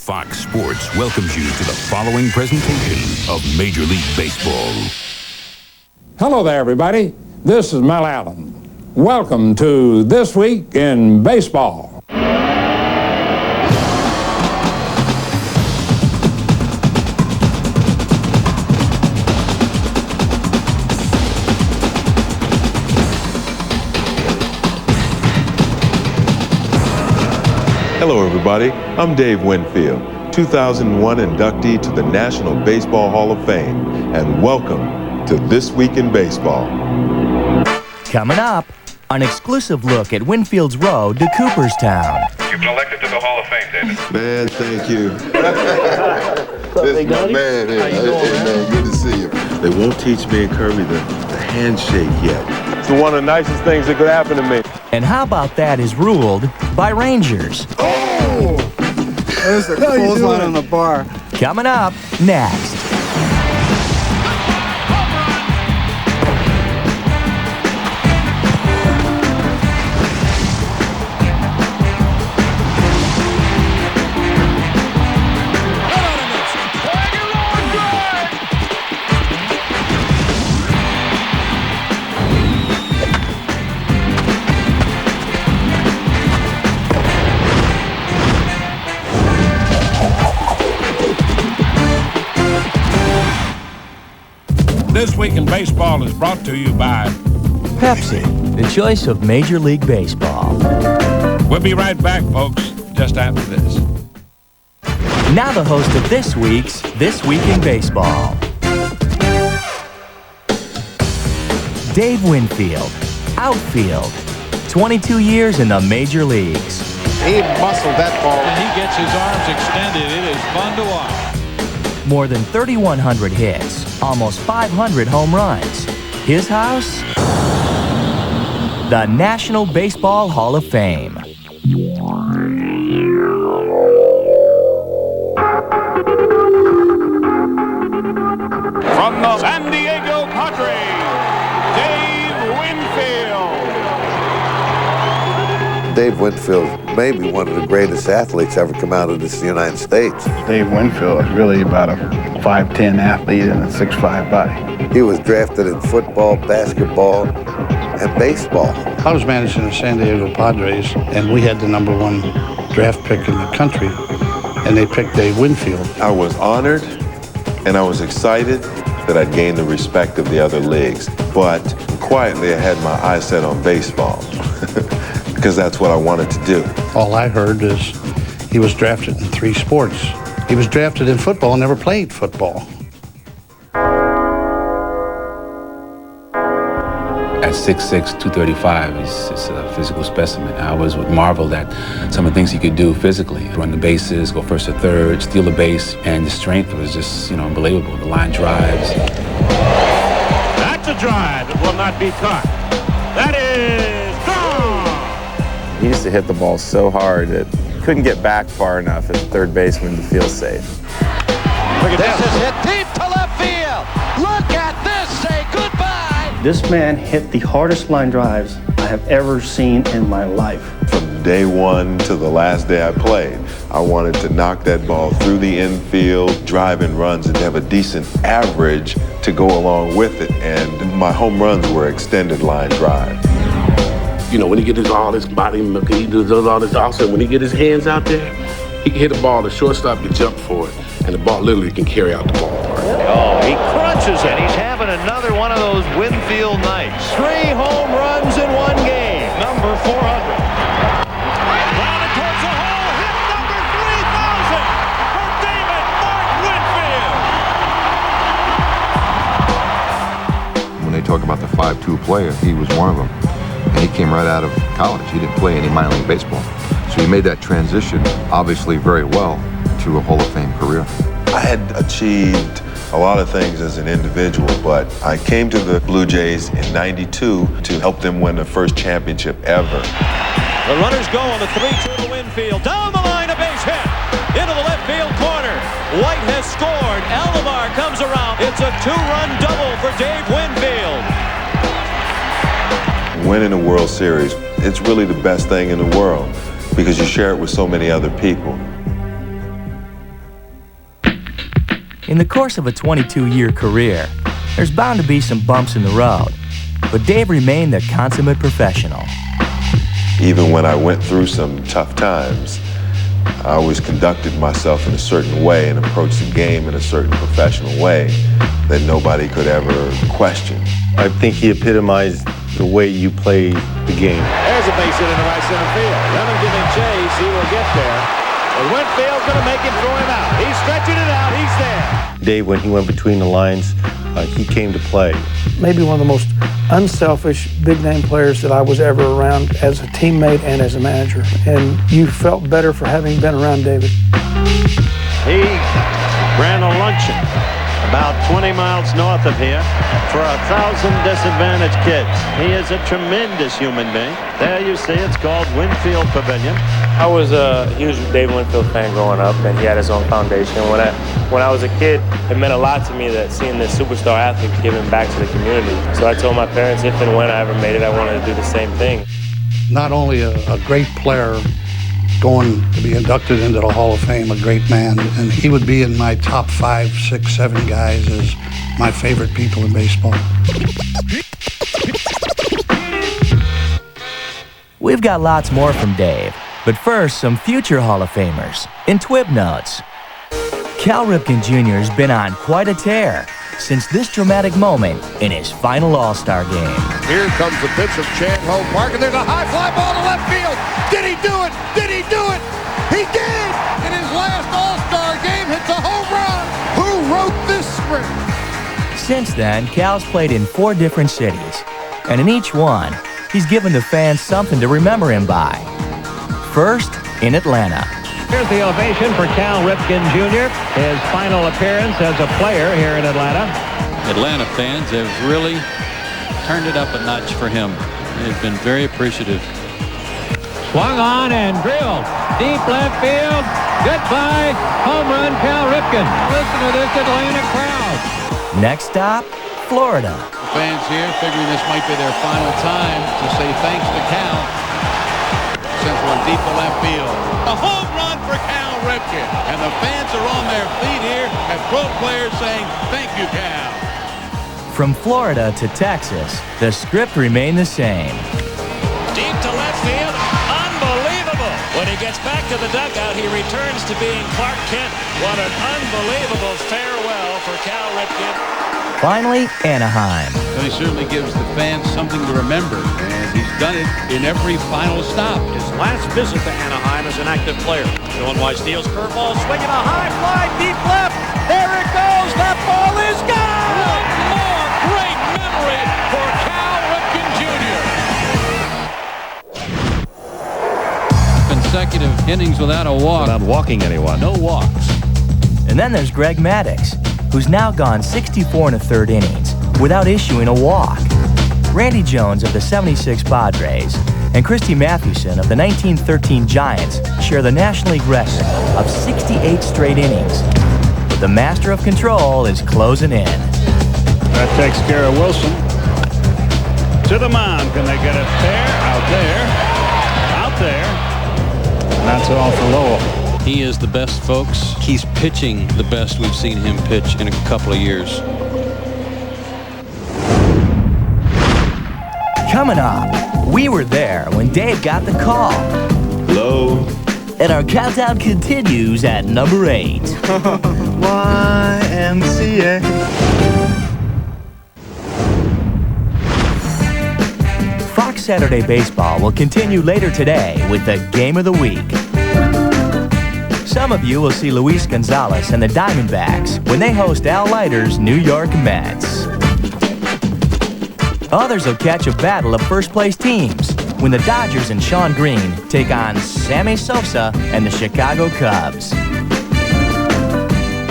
Fox Sports welcomes you to the following presentation of Major League Baseball. Hello there, everybody. This is Mel Allen. Welcome to This Week in Baseball. Hello, everybody. I'm Dave Winfield, 2001 inductee to the National Baseball Hall of Fame, and welcome to This Week in Baseball. Coming up, an exclusive look at Winfield's Road to Cooperstown. You've been elected to the Hall of Fame, David. Man, thank you. This is my man here. Hey, man, good to see you. They won't teach me and Kirby the handshake yet. It's one of the nicest things that could happen to me. And how about that is ruled by Rangers? Oh! There's a clothesline on the bar. Coming up next. This Week in Baseball is brought to you by Pepsi, the choice of Major League Baseball. We'll be right back, folks, just after this. Now the host of this week's This Week in Baseball. Dave Winfield, outfield, 22 years in the major leagues. He muscled that ball. And he gets his arms extended. It is fun to watch. More than 3,100 hits, almost 500 home runs. His house? The National Baseball Hall of Fame. From the San Diego Padres, Dave Winfield. Dave Winfield may be one of the greatest athletes ever come out of this United States. Dave Winfield is really about a 5'10" athlete and a 6'5" body. He was drafted in football, basketball, and baseball. I was managing the San Diego Padres, and we had the #1 draft pick in the country, and they picked Dave Winfield. I was honored and I was excited that I'd gained the respect of the other leagues, but quietly I had my eyes set on baseball because that's what I wanted to do. All I heard is he was drafted in 3 sports. He was drafted in football and never played football. At 6'6", 235, he's a physical specimen. I always would marvel at some of the things he could do physically. Run the bases, go first to third, steal a base, and the strength was just, unbelievable. The line drives. That's a drive. It will not be caught. That is gone. He used to hit the ball so hard that he couldn't get back far enough as a third baseman to feel safe. Look at This is hit deep to left field. Look at this. Say goodbye. This man hit the hardest line drives I have ever seen in my life. From day one to the last day I played, I wanted to knock that ball through the infield, drive in runs, and have a decent average to go along with it. And my home runs were extended line drives. When he gets all this body, he does all this also. When he get his hands out there, he can hit a ball, the shortstop can jump for it, and the ball literally can carry out the ballpark. Oh, he crunches it. He's having another one of those Winfield nights. 3 home runs in 1 game. Number 400. Rounded towards the hole. Hit number 3,000 for David Mark Winfield. When they talk about the 5'2" player, he was one of them. And he came right out of college. He didn't play any minor league baseball. So he made that transition, obviously very well, to a Hall of Fame career. I had achieved a lot of things as an individual, but I came to the Blue Jays in '92 to help them win the first championship ever. The runners go on the 3-2 to Winfield. Down the line, a base hit. Into the left field corner. White has scored. Alomar comes around. It's a 2-run double for Dave Winfield. Winning a World Series, it's really the best thing in the world because you share it with so many other people. In the course of a 22-year career, there's bound to be some bumps in the road, but Dave remained a consummate professional. Even when I went through some tough times, I always conducted myself in a certain way and approached the game in a certain professional way that nobody could ever question. I think he epitomized the way you play the game. There's a base hit into right center field. Lemon giving chase. He will get there. And Winfield's going to make him throw him out. He's stretching it out. He's there. Dave, when he went between the lines, he came to play. Maybe one of the most unselfish big-name players that I was ever around as a teammate and as a manager. And you felt better for having been around David. He ran a luncheon about 20 miles north of here for 1,000 disadvantaged kids. He is a tremendous human being. There you see, it's called Winfield Pavilion. I was a huge Dave Winfield fan growing up, and he had his own foundation. When I was a kid, it meant a lot to me that seeing this superstar athlete giving back to the community. So I told my parents if and when I ever made it, I wanted to do the same thing. Not only a great player going to be inducted into the Hall of Fame, a great man, and he would be in my top 5, 6, 7 guys as my favorite people in baseball. We've got lots more from Dave, but first, some future Hall of Famers in Twib Notes. Cal Ripken Jr. has been on quite a tear since this dramatic moment in his final All-Star game. Here comes the pitch from Chan-Ho Park, and there's a high fly ball to left field. Did he do it? Did he do it? He did! In his last All-Star game, hits a home run. Who wrote this script? Since then, Cal's played in 4 different cities, and in each one, he's given the fans something to remember him by. First, in Atlanta. Here's the ovation for Cal Ripken Jr., his final appearance as a player here in Atlanta. Atlanta fans have really turned it up a notch for him. They've been very appreciative. Swung on and drilled. Deep left field. Goodbye. Home run, Cal Ripken. Listen to this Atlanta crowd. Next stop, Florida. The fans here figuring this might be their final time to say thanks to Cal. Sends one deep to left field. A home run for Cal Ripken. And the fans are on their feet here and pro players saying, thank you, Cal. From Florida to Texas, the script remained the same. Deep to left field. Unbelievable. When he gets back to the dugout, he returns to being Clark Kent. What an unbelievable farewell for Cal Ripken. Finally, Anaheim. Well, he certainly gives the fans something to remember, and he's done it in every final stop. His last visit to Anaheim as an active player. Going wide, steals curveball, swinging a high fly, deep left. There it goes. That ball is gone. One more great memory for Cal Ripken Jr. Consecutive innings without a walk. Without walking anyone. No walks. And then there's Greg Maddux, who's now gone 64 1/3 innings without issuing a walk. Randy Jones of the '76 Padres and Christy Mathewson of the 1913 Giants share the National League record of 68 straight innings. But the master of control is closing in. That takes care of Wilson. To the mound. Can they get it there? Out there. Out there. And that's all for Lowell. He is the best, folks. He's pitching the best we've seen him pitch in a couple of years. Coming up, we were there when Dave got the call. Hello. And our countdown continues at number 8. YMCA. Fox Saturday Baseball will continue later today with the Game of the Week. Some of you will see Luis Gonzalez and the Diamondbacks when they host Al Leiter's New York Mets. Others will catch a battle of first-place teams when the Dodgers and Shawn Green take on Sammy Sosa and the Chicago Cubs.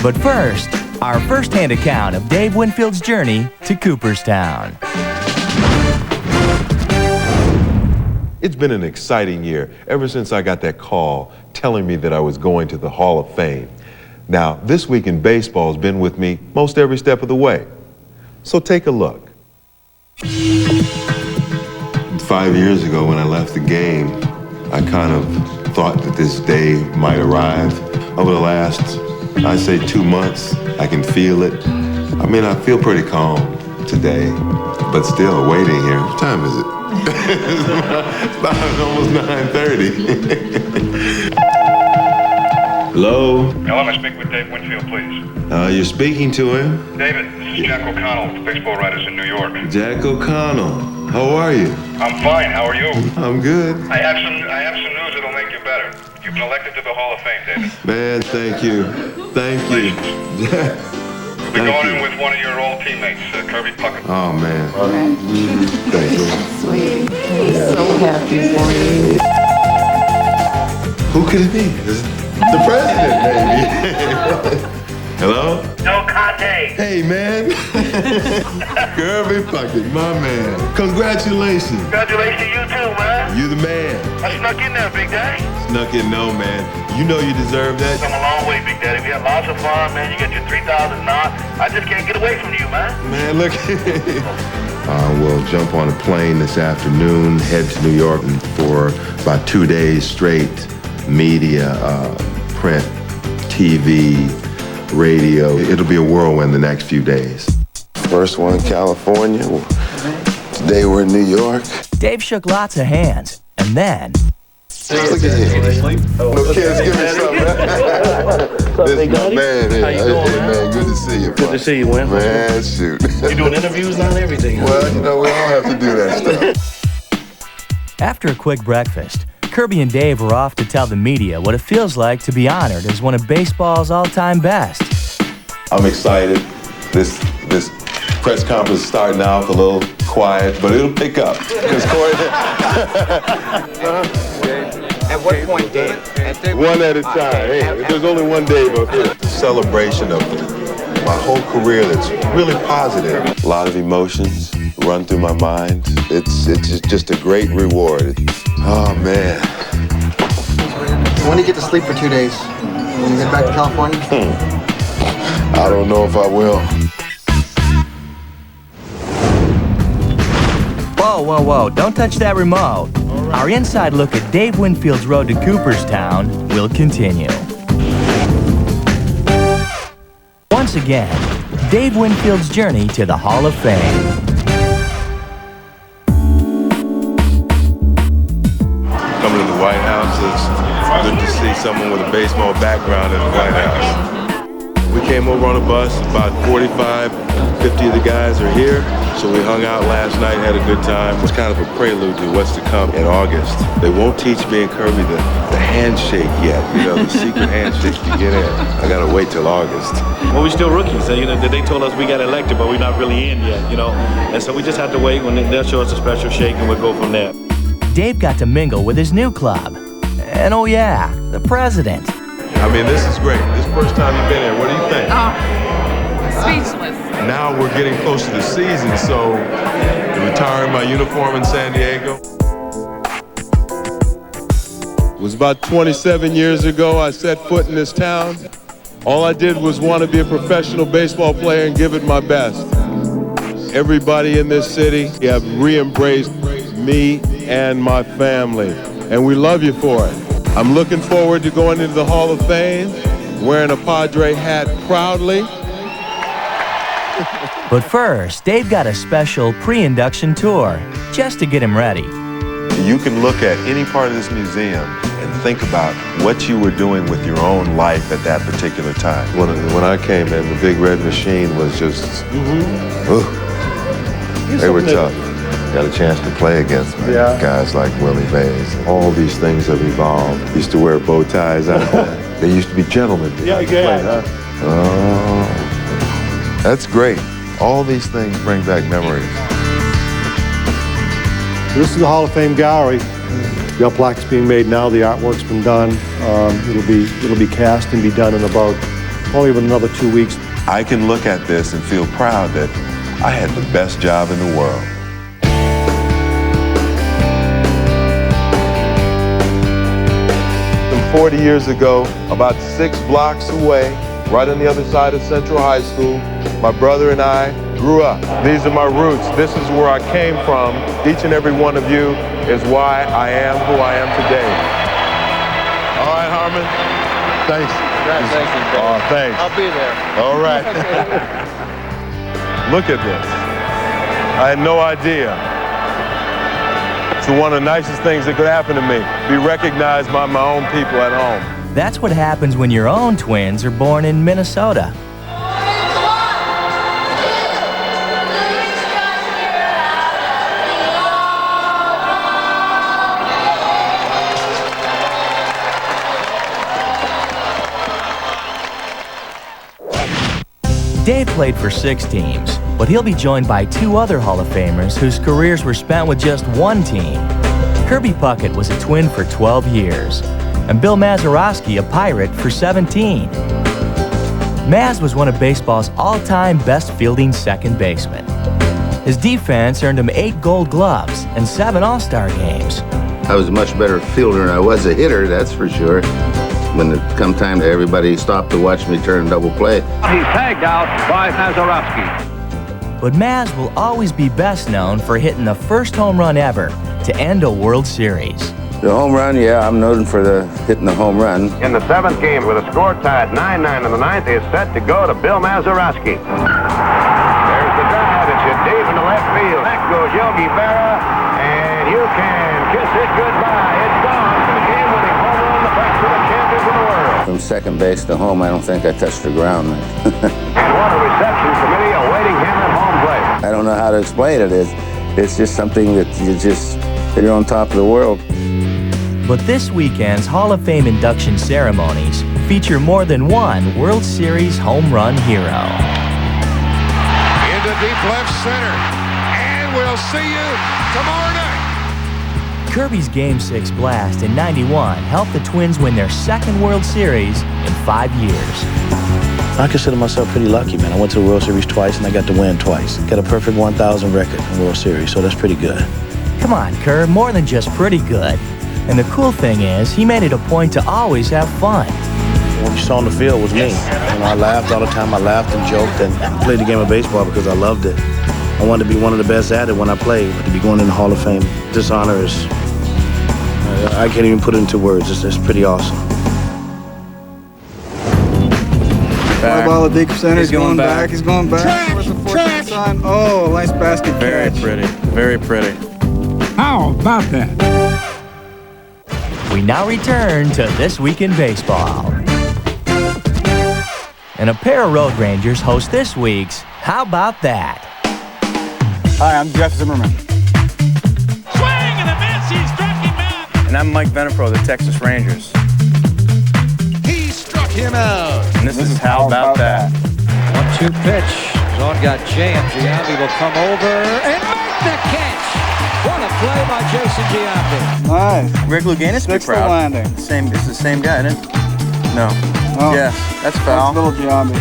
But first, our first-hand account of Dave Winfield's journey to Cooperstown. It's been an exciting year ever since I got that call telling me that I was going to the Hall of Fame. Now, this week in baseball has been with me most every step of the way. So take a look. 5 years ago when I left the game, I kind of thought that this day might arrive. Over the last I say 2 months. I can feel it. I mean, I feel pretty calm today, but still waiting here. What time is it? It's about almost 9:30. Hello? Hello, may I speak with Dave Winfield, please? You're speaking to him? David, this is Jack O'Connell, the baseball writers in New York. Jack O'Connell. How are you? I'm fine. How are you? I'm good. I have some news that'll make you better. You've been elected to the Hall of Fame, David. Man, thank you. Thank you. You'll be going in with one of your old teammates, Kirby Puckett. Oh, man. Thank you. Sweet. He's so happy for you. Who could it be? The president, maybe. Hello? No Conte. Hey, man. Kirby Puckett, my man. Congratulations. Congratulations to you too, man. You the man. I snuck in there, Big Daddy. Snuck in, no, man. You know you deserve that. Come a long way, Big Daddy. We had lots of fun, man. You got your 3,000 knots. I just can't get away from you, man. Man, look. We'll jump on a plane this afternoon, head to New York for about 2 days straight. Media, print, TV, radio. It'll be a whirlwind the next few days. First one, California. Today we're in New York. Dave shook lots of hands, and then... Look at him. No kids, give me something, man. This is my man here. How you doing, Hey, man, good to see you. Good to see you, Win. Man, shoot. You doing interviews now and everything? Well, you know, we all have to do that stuff. After a quick breakfast, Kirby and Dave were off to tell the media what it feels like to be honored as one of baseball's all-time best. I'm excited. This press conference is starting off a little quiet, but it'll pick up. Because Corey... At what point, Dave? One at a time. Hey, there's only one Dave up here. Celebration of my whole career that's really positive. A lot of emotions run through my mind. It's just a great reward. Oh, man. When do you get to sleep for 2 days? When you head back to California? I don't know if I will. Whoa, whoa, whoa, don't touch that remote. Our inside look at Dave Winfield's road to Cooperstown will continue. Once again, Dave Winfield's journey to the Hall of Fame. Coming to the White House, it's good to see someone with a baseball background in the White House. We came over on a bus, about 45, 50 of the guys are here. So we hung out last night, had a good time. It's kind of a prelude to what's to come in August. They won't teach me and Kirby the handshake yet, you know, the secret handshake to get in. I gotta wait till August. Well, we're still rookies. You know, they told us we got elected, but we're not really in yet, you know. And so we just have to wait when they'll show us a special shake and we'll go from there. Dave got to mingle with his new club. And oh yeah, the president. I mean, this is great. This is the first time you've been here. What do you think? Speechless. Now we're getting close to the season, so retiring my uniform in San Diego. It was about 27 years ago I set foot in this town. All I did was want to be a professional baseball player and give it my best. Everybody in this city have re-embraced me and my family, and we love you for it. I'm looking forward to going into the Hall of Fame, wearing a Padre hat proudly. But first, Dave got a special pre-induction tour just to get him ready. You can look at any part of this museum and think about what you were doing with your own life at that particular time. When I came in, the big red machine was just, they were tough. Got a chance to play against guys like Willie Mays. All these things have evolved. Used to wear bow ties out there. They used to be gentlemen. Oh, that's great. All these things bring back memories. This is the Hall of Fame gallery. The plaque's being made now. The artwork's been done. It'll be cast and be done in about probably another 2 weeks. I can look at this and feel proud that I had the best job in the world. Some 40 years ago, about 6 blocks away, right on the other side of Central High School, my brother and I grew up. These are my roots. This is where I came from. Each and every one of you is why I am who I am today. All right, Harmon? thanks. Congratulations, Dave. Oh, thanks. I'll be there. All right. Look at this. I had no idea. It's one of the nicest things that could happen to me, be recognized by my own people at home. That's what happens when your own twins are born in Minnesota. Dave played for 6 teams, but he'll be joined by 2 other Hall of Famers whose careers were spent with just 1 team. Kirby Puckett was a Twin for 12 years, and Bill Mazeroski a Pirate for 17. Maz was one of baseball's all-time best fielding second basemen. His defense earned him 8 Gold Gloves and 7 All-Star games. I was a much better fielder than I was a hitter, that's for sure. When it come time to everybody stopped to watch me turn double play. He's tagged out by Mazeroski. But Maz will always be best known for hitting the first home run ever to end a World Series. The home run, yeah, I'm known for hitting the home run. In the 7th game, with a score tied 9-9 in the 9th, is set to go to Bill Mazeroski. There's the drive. It's hit deep into left field. Back goes Yogi Berra, and you can kiss it goodbye. It's gone for the game-winning home run, the best of the champions of the world. From second base to home, I don't think I touched the ground. And what a reception committee awaiting him at home plate. I don't know how to explain it. It's just something that you're on top of the world. But this weekend's Hall of Fame induction ceremonies feature more than one World Series home run hero. Into deep left center. And we'll see you tomorrow night. Kirby's Game 6 blast in '91 helped the Twins win their 2nd World Series in 5 years. I consider myself pretty lucky, man. I went to the World Series twice and I got to win twice. Got a perfect 1,000 record in World Series, so that's pretty good. Come on, Kerr, more than just pretty good. And the cool thing is, he made it a point to always have fun. What you saw on the field was me. I laughed all the time. I laughed and joked and played the game of baseball because I loved it. I wanted to be one of the best at it when I played, but to be going in the Hall of Fame, this honor is, I can't even put it into words. It's pretty awesome. Fly ball at deep center. He's going back. He's going back. Where's the fourth sign? Oh, nice basket catch. Very pretty. Very pretty. How about that? We now return to This Week in Baseball. And a pair of Road Rangers host this week's How About That? Hi, I'm Jeff Zimmerman. Swing and a miss. He struck him out. And I'm Mike Venepro, the Texas Rangers. He struck him out. And this is How About That. 1-2 pitch. Zone got jammed. Giambi will come over and make the catch. What a play by Jason Giambi. Nice. Greg Louganis, big Sixth proud. landing. It's the same guy, isn't it? No. Oh. Yeah, that's foul. That's little Giambi.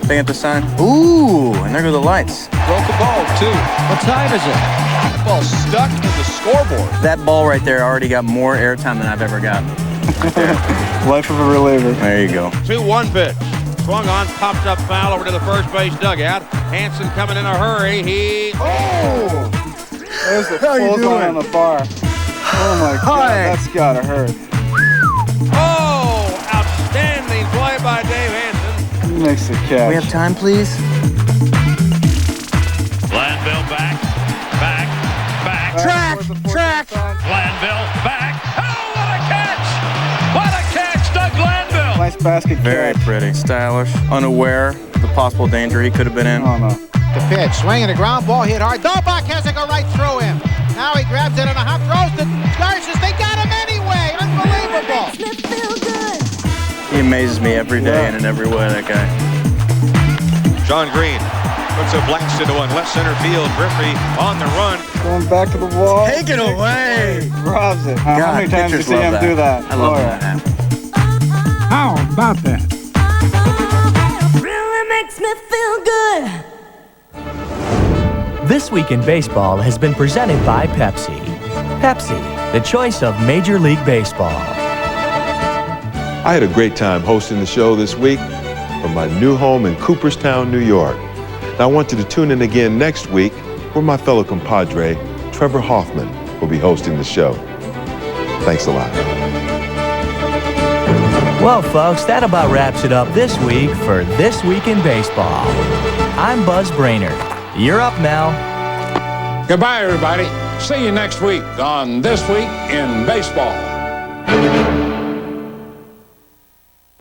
They get the sign. Ooh, and there go the lights. Broke the ball, too. What time is it? The ball stuck in the scoreboard. That ball right there already got more airtime than I've ever gotten. Life of a reliever. There you go. 2-1 pitch. Swung on, popped up foul over to the first base dugout. Hansen coming in a hurry. Oh! There's the full line on the bar. Oh my God, that's gotta hurt. Oh, outstanding play by Dave Hansen. He makes the catch. We have time, please? Glanville back. Track. Glanville back. Oh, what a catch! What a catch, Doug Glanville! Nice basket Very catch. pretty, stylish, unaware of the possible danger he could have been in. Oh no. The pitch, swinging a ground ball, hit hard. Dobak has to go right through him. Now he grabs it on a hop, throws to Garces. They got him anyway. Unbelievable. He amazes me every day and in every way, that guy. John Green puts a blast into one left center field. Griffey on the run. Going back to the wall. Take it away. Robs it. How many times do you pitchers see love him that. do that? I love when that happens. How about that? Really makes me feel good. This Week in Baseball has been presented by Pepsi. Pepsi, the choice of Major League Baseball. I had a great time hosting the show this week from my new home in Cooperstown, New York. And I want you to tune in again next week where my fellow compadre, Trevor Hoffman, will be hosting the show. Thanks a lot. Well, folks, that about wraps it up this week for This Week in Baseball. I'm Buzz Brainerd. You're up, Mel. Goodbye, everybody. See you next week on This Week in Baseball.